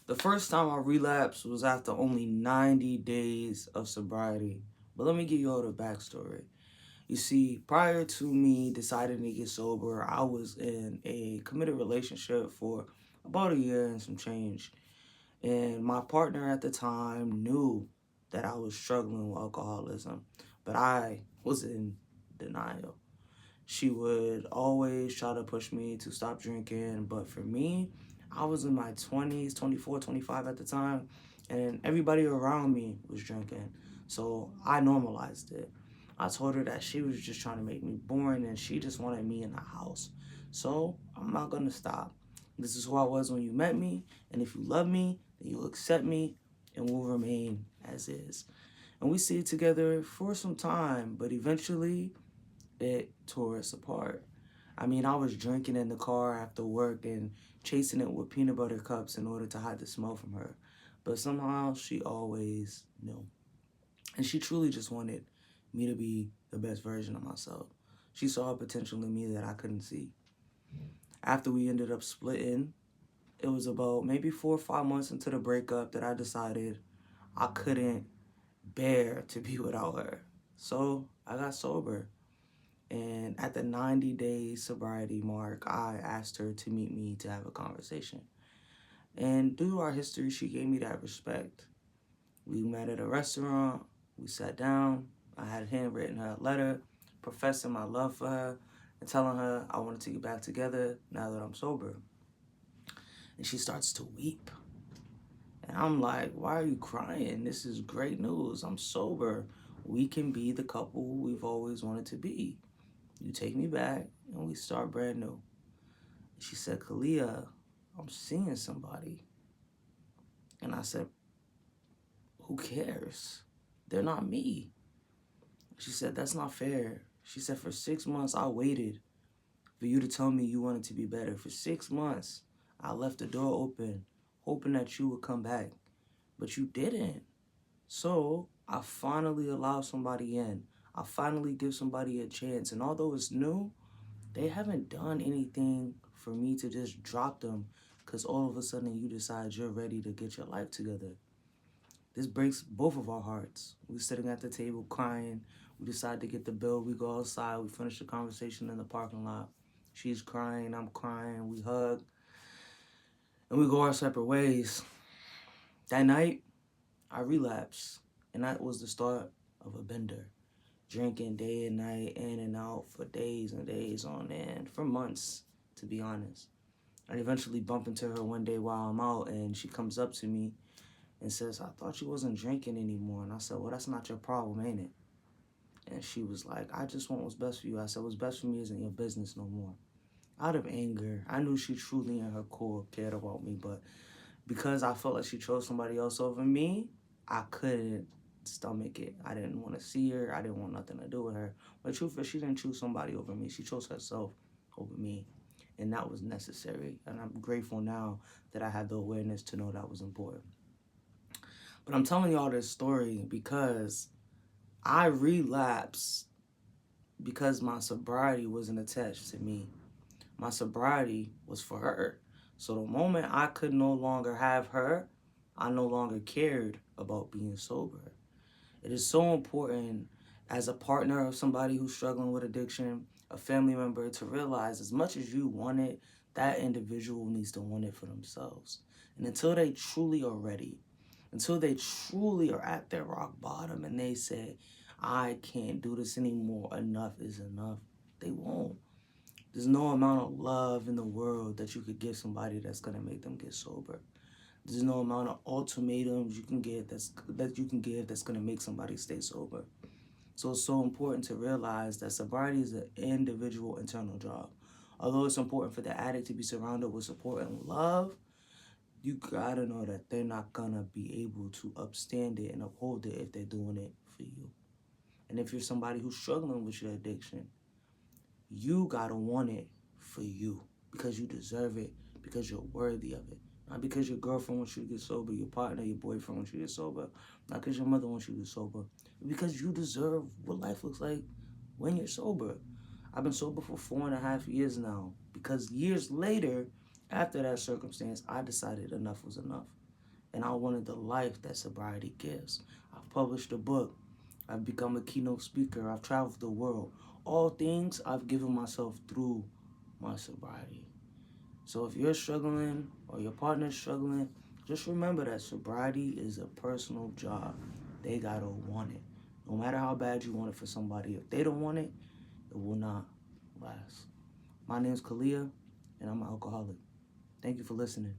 The first time I relapsed was after only 90 days of sobriety. But let me give you all the backstory. You see, prior to me deciding to get sober, I was in a committed relationship for about a year and some change. And my partner at the time knew that I was struggling with alcoholism, but I was in denial. She would always try to push me to stop drinking, but for me, I was in my 20s, 24, 25 at the time, and everybody around me was drinking. So I normalized it. I told her that she was just trying to make me boring and she just wanted me in the house. So I'm not gonna stop. This is who I was when you met me, and if you love me, then you'll accept me and we'll remain as is. And we stayed together for some time, but eventually it tore us apart. I mean, I was drinking in the car after work and chasing it with peanut butter cups in order to hide the smell from her. But somehow she always knew. And she truly just wanted me to be the best version of myself. She saw a potential in me that I couldn't see. After we ended up splitting, it was about maybe 4 or 5 months into the breakup that I decided I couldn't bear to be without her. So I got sober. And at the 90-day sobriety mark, I asked her to meet me to have a conversation. And due to our history, she gave me that respect. We met at a restaurant, we sat down, I had handwritten her a letter, professing my love for her, and telling her I wanted to get back together now that I'm sober. And she starts to weep. And I'm like, why are you crying? This is great news. I'm sober. We can be the couple we've always wanted to be. You take me back and we start brand new. She said, Kalia, I'm seeing somebody. And I said, who cares? They're not me. She said, that's not fair. She said, for 6 months, I waited for you to tell me you wanted to be better. For 6 months, I left the door open, hoping that you would come back. But you didn't. So I finally allow somebody in. I finally give somebody a chance. And although it's new, they haven't done anything for me to just drop them because all of a sudden you decide you're ready to get your life together. This breaks both of our hearts. We're sitting at the table crying. We decide to get the bill. We go outside. We finish the conversation in the parking lot. She's crying. I'm crying. We hug. And we go our separate ways. That night, I relapsed. And that was the start of a bender. Drinking day and night, in and out for days and days on end, for months, to be honest. I eventually bump into her one day while I'm out, and she comes up to me and says, I thought you wasn't drinking anymore. And I said, well, that's not your problem, ain't it? And she was like, I just want what's best for you. I said, what's best for me isn't your business no more. Out of anger, I knew she truly in her core cared about me, but because I felt like she chose somebody else over me, I couldn't stomach it. I didn't want to see her. I didn't want nothing to do with her. But the truth is, she didn't choose somebody over me. She chose herself over me. And that was necessary. And I'm grateful now that I had the awareness to know that was important. But I'm telling y'all this story because I relapsed because my sobriety wasn't attached to me. My sobriety was for her. So the moment I could no longer have her, I no longer cared about being sober. It is so important as a partner of somebody who's struggling with addiction, a family member, to realize as much as you want it, that individual needs to want it for themselves. And until they truly are ready, until they truly are at their rock bottom and they say, I can't do this anymore, enough is enough, they won't. There's no amount of love in the world that you could give somebody that's gonna make them get sober. There's no amount of ultimatums you can give that's gonna make somebody stay sober. So it's so important to realize that sobriety is an individual internal job. Although it's important for the addict to be surrounded with support and love, you gotta know that they're not gonna be able to upstand it and uphold it if they're doing it for you. And if you're somebody who's struggling with your addiction, you gotta want it for you because you deserve it, because you're worthy of it. Not because your girlfriend wants you to get sober, your partner, your boyfriend wants you to get sober, not because your mother wants you to get sober, because you deserve what life looks like when you're sober. I've been sober for 4.5 years now because years later, after that circumstance, I decided enough was enough. and I wanted the life that sobriety gives. I've published a book. I've become a keynote speaker. I've traveled the world. All things I've given myself through my sobriety. So if you're struggling or your partner's struggling, just remember that sobriety is a personal job. They gotta want it. No matter how bad you want it for somebody, if they don't want it, it will not last. My name is Kalia, and I'm an alcoholic. Thank you for listening.